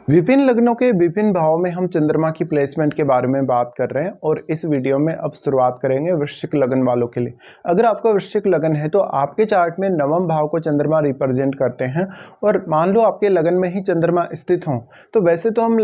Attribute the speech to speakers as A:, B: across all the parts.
A: विभिन्न लग्नों के विभिन्न भावों में हम चंद्रमा की प्लेसमेंट के बारे में बात कर रहे हैं और इस वीडियो में अब शुरुआत करेंगे वृश्चिक लग्न वालों के लिए। अगर आपका वृश्चिक लग्न है तो आपके चार्ट में नवम भाव को चंद्रमा रिप्रेजेंट करते हैं और मान लो आपके लगन में ही चंद्रमा स्थित हों तो वैसे तो हम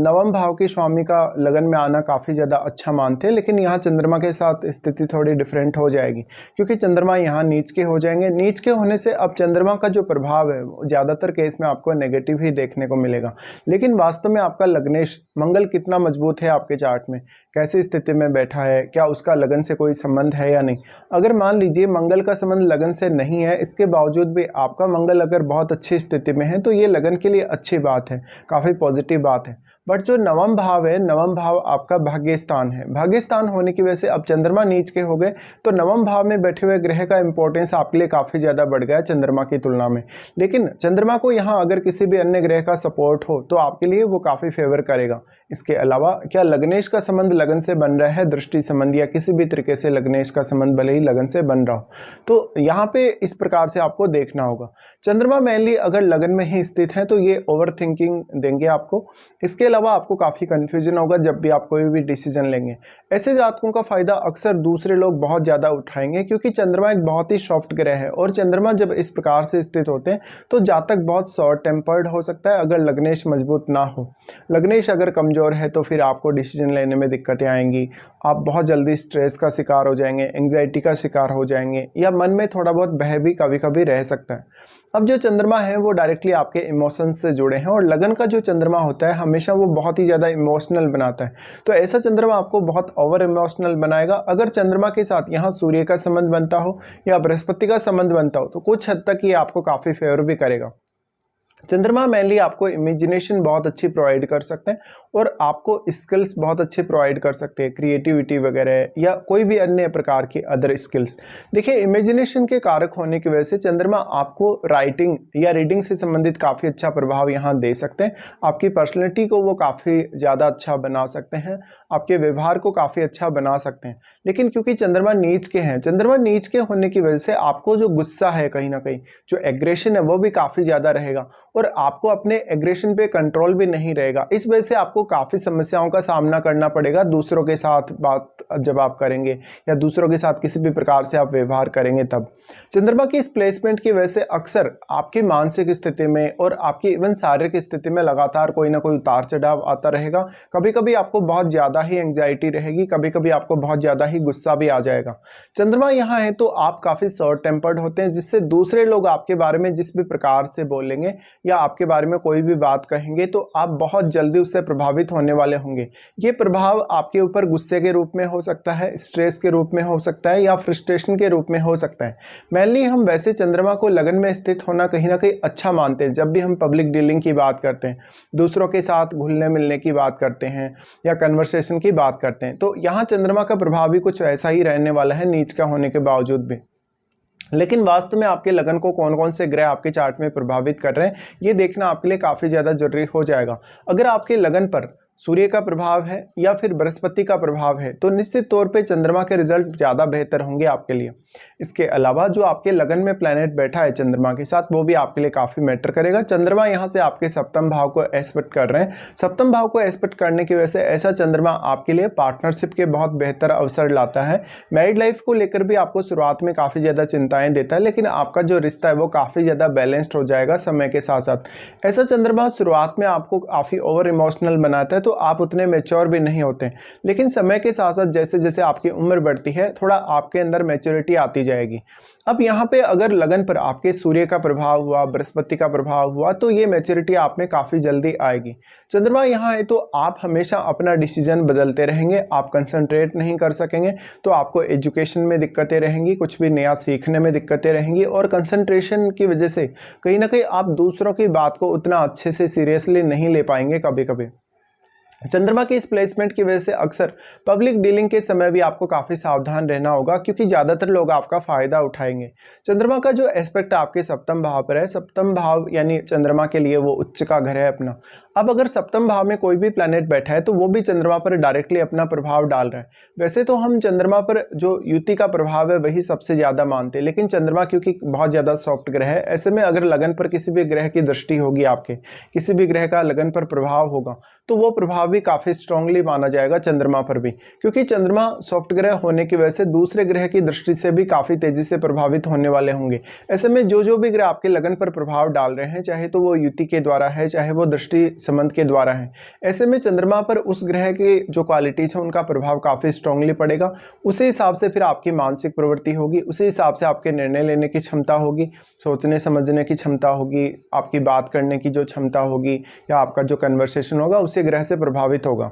A: नवम भाव के स्वामी का लगन में आना काफ़ी ज़्यादा अच्छा मानते हैं, लेकिन यहाँ चंद्रमा के साथ स्थिति थोड़ी डिफरेंट हो जाएगी क्योंकि चंद्रमा यहाँ नीच के हो जाएंगे। नीच के होने से अब चंद्रमा का जो प्रभाव है ज़्यादातर केस में आपको नेगेटिव ही देखने को मिलेगा। लेकिन वास्तव में आपका लग्नेश मंगल कितना मजबूत है आपके चार्ट में, कैसी स्थिति में बैठा है, क्या उसका लगन से कोई संबंध है या नहीं। अगर मान लीजिए मंगल का संबंध लगन से नहीं है, इसके बावजूद भी आपका मंगल अगर बहुत अच्छी स्थिति में है तो ये लगन के लिए अच्छी बात है, काफ़ी पॉजिटिव बात है। बट जो नवम भाव है, नवम भाव आपका भाग्य स्थान है। भाग्य स्थान होने की वजह से अब चंद्रमा नीच के हो गए तो नवम भाव में बैठे हुए ग्रह का इंपॉर्टेंस आपके लिए काफ़ी ज़्यादा बढ़ गया चंद्रमा की तुलना में। लेकिन चंद्रमा को यहाँ अगर किसी भी अन्य ग्रह का सपोर्ट हो तो आपके लिए वो काफ़ी फेवर करेगा। इसके अलावा क्या लग्नेश का संबंध लगन से बन रहा है, दृष्टि संबंध या किसी भी तरीके से लग्नेश का संबंध भले ही लगन से बन रहा हो, तो यहाँ पे इस प्रकार से आपको देखना होगा। चंद्रमा मेनली अगर लगन में ही स्थित है तो ये ओवर थिंकिंग देंगे आपको। इसके अलावा आपको काफ़ी कन्फ्यूजन होगा जब भी आप कोई भी डिसीजन लेंगे। ऐसे जातकों का फायदा अक्सर दूसरे लोग बहुत ज़्यादा उठाएंगे क्योंकि चंद्रमा एक बहुत ही सॉफ्ट ग्रह है और चंद्रमा जब इस प्रकार से स्थित होते हैं तो जातक बहुत शॉर्ट टेम्पर्ड हो सकता है अगर लग्नेश मजबूत ना हो। लग्नेश अगर कमज़ोर है तो फिर आपको डिसीजन लेने में दिक्कतें आएंगी, आप बहुत जल्दी स्ट्रेस का शिकार हो जाएंगे, एंग्जाइटी का शिकार हो जाएंगे या मन में थोड़ा बहुत भय भी कभी कभी रह सकता है। अब जो चंद्रमा है वो डायरेक्टली आपके इमोशंस से जुड़े हैं और लगन का जो चंद्रमा होता है हमेशा वो बहुत ही ज़्यादा इमोशनल बनाता है, तो ऐसा चंद्रमा आपको बहुत ओवर इमोशनल बनाएगा। अगर चंद्रमा के साथ यहाँ सूर्य का संबंध बनता हो या बृहस्पति का संबंध बनता हो तो कुछ हद तक ये आपको काफ़ी फेवर भी करेगा। चंद्रमा मेनली आपको इमेजिनेशन बहुत अच्छी प्रोवाइड कर सकते हैं और आपको स्किल्स बहुत अच्छे प्रोवाइड कर सकते हैं, क्रिएटिविटी वगैरह या कोई भी अन्य प्रकार की अदर स्किल्स। देखिए, इमेजिनेशन के कारक होने की वजह से चंद्रमा आपको राइटिंग या रीडिंग से संबंधित काफ़ी अच्छा प्रभाव यहाँ दे सकते हैं। आपकी पर्सनैलिटी को वो काफ़ी ज़्यादा अच्छा बना सकते हैं, आपके व्यवहार को काफ़ी अच्छा बना सकते हैं। लेकिन क्योंकि चंद्रमा नीच के हैं, चंद्रमा नीच के होने की वजह से आपको जो गुस्सा है, कहीं ना कहीं जो एग्रेशन है वो भी काफ़ी ज़्यादा रहेगा और आपको अपने एग्रेशन पे कंट्रोल भी नहीं रहेगा। इस वजह से आपको काफ़ी समस्याओं का सामना करना पड़ेगा दूसरों के साथ बात जब आप करेंगे या दूसरों के साथ किसी भी प्रकार से आप व्यवहार करेंगे तब। चंद्रमा की इस प्लेसमेंट की वजह से अक्सर आपकी मानसिक स्थिति में और आपकी इवन शारीरिक स्थिति में लगातार कोई ना कोई उतार चढ़ाव आता रहेगा। कभी कभी आपको बहुत ज़्यादा ही एंग्जाइटी रहेगी, कभी कभी आपको बहुत ज़्यादा ही गुस्सा भी आ जाएगा। चंद्रमा यहाँ है तो आप काफ़ी शॉर्ट टेम्पर्ड होते हैं, जिससे दूसरे लोग आपके बारे में जिस भी प्रकार से बोलेंगे या आपके बारे में कोई भी बात कहेंगे तो आप बहुत जल्दी उससे प्रभावित होने वाले होंगे। ये प्रभाव आपके ऊपर गुस्से के रूप में हो सकता है, स्ट्रेस के रूप में हो सकता है या फ्रस्ट्रेशन के रूप में हो सकता है। मेनली हम वैसे चंद्रमा को लगन में स्थित होना कहीं ना कहीं अच्छा मानते हैं जब भी हम पब्लिक डीलिंग की बात करते हैं, दूसरों के साथ घुलने मिलने की बात करते हैं या कन्वर्सेशन की बात करते हैं, तो यहाँ चंद्रमा का प्रभाव भी कुछ ऐसा ही रहने वाला है नीच का होने के बावजूद भी। लेकिन वास्तव में आपके लगन को कौन कौन से ग्रह आपके चार्ट में प्रभावित कर रहे हैं ये देखना आपके लिए काफ़ी ज़्यादा जरूरी हो जाएगा। अगर आपके लगन पर सूर्य का प्रभाव है या फिर बृहस्पति का प्रभाव है तो निश्चित तौर पे चंद्रमा के रिजल्ट ज़्यादा बेहतर होंगे आपके लिए। इसके अलावा जो आपके लगन में प्लैनेट बैठा है चंद्रमा के साथ वो भी आपके लिए काफ़ी मैटर करेगा। चंद्रमा यहाँ से आपके सप्तम भाव को एस्पेक्ट कर रहे हैं। सप्तम भाव को एस्पेक्ट करने की वजह से ऐसा चंद्रमा आपके लिए पार्टनरशिप के बहुत बेहतर अवसर लाता है। मैरिड लाइफ को लेकर भी आपको शुरुआत में काफ़ी ज़्यादा चिंताएं देता है, लेकिन आपका जो रिश्ता है वो काफ़ी ज़्यादा बैलेंस्ड हो जाएगा समय के साथ साथ। ऐसा चंद्रमा शुरुआत में आपको काफ़ी ओवर इमोशनल बनाता है तो आप उतने मैच्योर भी नहीं होते, लेकिन समय के साथ साथ जैसे जैसे आपकी उम्र बढ़ती है थोड़ा आपके अंदर मैच्योरिटी आती जाएगी। अब यहाँ पे अगर लगन पर आपके सूर्य का प्रभाव हुआ, बृहस्पति का प्रभाव हुआ तो ये मैच्योरिटी आप में काफ़ी जल्दी आएगी। चंद्रमा यहाँ है तो आप हमेशा अपना डिसीजन बदलते रहेंगे, आप कंसंट्रेट नहीं कर सकेंगे तो आपको एजुकेशन में दिक्कतें रहेंगी, कुछ भी नया सीखने में दिक्कतें रहेंगी और कंसंट्रेशन की वजह से कहीं ना कहीं आप दूसरों की बात को उतना अच्छे से सीरियसली नहीं ले पाएंगे कभी कभी। चंद्रमा की इस प्लेसमेंट की वजह से अक्सर पब्लिक डीलिंग के समय भी आपको काफ़ी सावधान रहना होगा, क्योंकि ज़्यादातर लोग आपका फ़ायदा उठाएंगे। चंद्रमा का जो एस्पेक्ट आपके सप्तम भाव पर है, सप्तम भाव यानी चंद्रमा के लिए वो उच्च का घर है अपना। अब अगर सप्तम भाव में कोई भी प्लैनेट बैठा है तो वो भी चंद्रमा पर डायरेक्टली अपना प्रभाव डाल रहा है। वैसे तो हम चंद्रमा पर जो युति का प्रभाव है वही सबसे ज़्यादा मानते हैं, लेकिन चंद्रमा क्योंकि बहुत ज़्यादा सॉफ्ट ग्रह है, ऐसे में अगर लगन पर किसी भी ग्रह की दृष्टि होगी, आपके किसी भी ग्रह का लगन पर प्रभाव होगा, तो वो प्रभाव भी काफ़ी स्ट्रांगली माना जाएगा चंद्रमा पर भी, क्योंकि चंद्रमा सॉफ्ट ग्रह होने की वजह से दूसरे ग्रह की दृष्टि से भी काफ़ी तेज़ी से प्रभावित होने वाले होंगे। ऐसे में जो भी ग्रह आपके लगन पर प्रभाव डाल रहे हैं, चाहे तो वो युति के द्वारा है, चाहे वो दृष्टि संबंध के द्वारा है, ऐसे में चंद्रमा पर उस ग्रह की जो क्वालिटीज़ हैं उनका प्रभाव काफ़ी स्ट्रांगली पड़ेगा। उसी हिसाब से फिर आपकी मानसिक प्रवृत्ति होगी, उसी हिसाब से आपके निर्णय लेने की क्षमता होगी, सोचने समझने की क्षमता होगी, आपकी बात करने की जो क्षमता होगी या आपका जो कन्वर्सेशन होगा उसी ग्रह से प्रभावित होगा।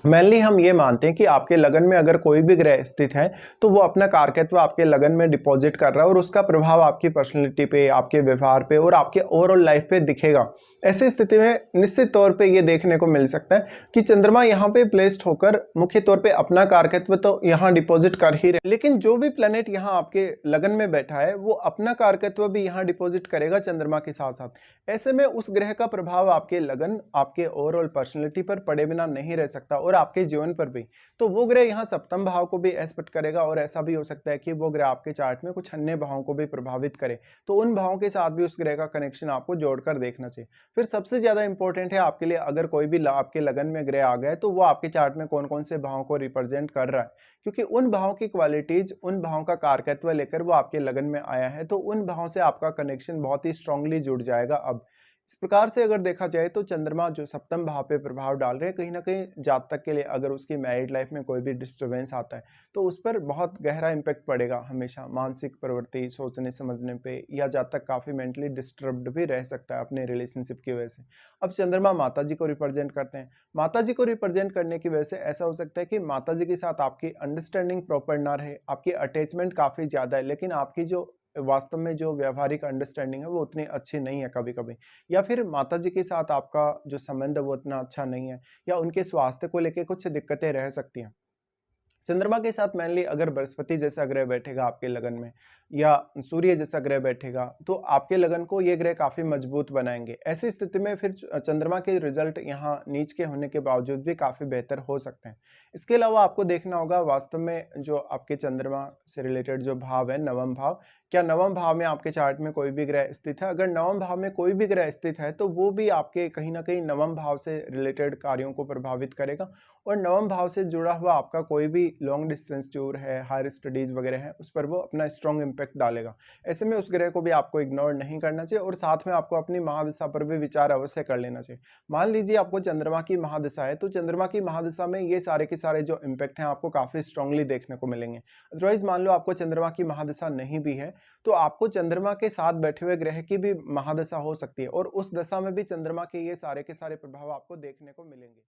A: मेनली हम ये मानते हैं कि आपके लगन में अगर कोई भी ग्रह स्थित है तो वो अपना कारकत्व आपके लगन में डिपॉजिट कर रहा है और उसका प्रभाव आपकी पर्सनैलिटी पे, आपके व्यवहार पे और आपके ओवरऑल लाइफ पे दिखेगा। ऐसी स्थिति में निश्चित तौर पे ये देखने को मिल सकता है कि चंद्रमा यहाँ पे प्लेस्ड होकर मुख्य तौर पे अपना कारकत्व तो यहाँ डिपॉजिट कर ही रहे, लेकिन जो भी प्लेनेट यहाँ आपके लगन में बैठा है वो अपना कारकत्व भी यहाँ डिपॉजिट करेगा चंद्रमा के साथ साथ। ऐसे में उस ग्रह का प्रभाव आपके लगन, आपके ओवरऑल पर्सनैलिटी पर पड़े बिना नहीं रह सकता और आपके जीवन पर भी। तो वो ग्रह यहाँ सप्तम भाव को भी एस्पेक्ट करेगा और ऐसा भी हो सकता है कि वो ग्रह आपके चार्ट में कुछ अन्य भावों को भी प्रभावित करे, तो उन भावों के साथ भी उस ग्रह का कनेक्शन आपको जोड़कर देखना चाहिए। फिर सबसे ज्यादा इंपॉर्टेंट है आपके लिए, अगर कोई भी आपके लगन में ग्रह आ गए तो वो आपके चार्ट में कौन कौन से भावों को रिप्रेजेंट कर रहा है, क्योंकि उन भावों की क्वालिटीज, उन भावों का कारकत्व लेकर वो आपके लगन में आया है, तो उन भावों से आपका कनेक्शन बहुत ही स्ट्रांगली जुड़ जाएगा। अब इस प्रकार से अगर देखा जाए तो चंद्रमा जो सप्तम भाव पे प्रभाव डाल रहे हैं, कहीं ना कहीं जातक के लिए अगर उसकी मैरिड लाइफ में कोई भी डिस्टरबेंस आता है तो उस पर बहुत गहरा इम्पैक्ट पड़ेगा हमेशा, मानसिक प्रवृत्ति, सोचने समझने पे, या जातक काफ़ी मेंटली डिस्टर्ब्ड भी रह सकता है अपने रिलेशनशिप की वजह से। अब चंद्रमा माता जी को रिप्रेजेंट करते हैं, माता जी को रिप्रेजेंट करने की वजह से ऐसा हो सकता है कि माता जी के साथ आपकी अंडरस्टैंडिंग प्रॉपर ना रहे, आपकी अटैचमेंट काफ़ी ज़्यादा है लेकिन आपकी जो वास्तव में जो व्यावहारिक अंडरस्टैंडिंग है वो उतनी अच्छी नहीं है कभी कभी, या फिर माताजी के साथ आपका जो संबंध है वो उतना अच्छा नहीं है, या उनके स्वास्थ्य को लेकर कुछ दिक्कतें रह सकती हैं। चंद्रमा के साथ मेनली अगर बृहस्पति जैसा ग्रह बैठेगा आपके लगन में या सूर्य जैसा ग्रह बैठेगा तो आपके लगन को ये ग्रह काफी मजबूत बनाएंगे। ऐसी स्थिति में फिर चंद्रमा के रिजल्ट यहाँ नीच के होने के बावजूद भी काफी बेहतर हो सकते हैं। इसके अलावा आपको देखना होगा वास्तव में जो आपके चंद्रमा से रिलेटेड जो भाव है नवम भाव, क्या नवम भाव में आपके चार्ट में कोई भी ग्रह स्थित है? अगर नवम भाव में कोई भी ग्रह स्थित है तो वो भी आपके कहीं ना कहीं नवम भाव से रिलेटेड कार्यों को प्रभावित करेगा, और नवम भाव से जुड़ा हुआ आपका कोई भी लॉन्ग डिस्टेंस टूर है, हायर स्टडीज वगैरह है, उस पर वो अपना स्ट्रॉन्ग इम्पैक्ट डालेगा। ऐसे में उस ग्रह को भी आपको इग्नोर नहीं करना चाहिए और साथ में आपको अपनी महादशा पर भी विचार अवश्य कर लेना चाहिए। मान लीजिए आपको चंद्रमा की महादशा है तो चंद्रमा की महादशा में ये सारे के सारे जो इम्पैक्ट हैं आपको काफी स्ट्रांगली देखने को मिलेंगे। अदरवाइज मान लो आपको चंद्रमा की महादशा नहीं भी है तो आपको चंद्रमा के साथ बैठे हुए ग्रह की भी महादशा हो सकती है और उस दशा में भी चंद्रमा के ये सारे के सारे प्रभाव आपको देखने को मिलेंगे।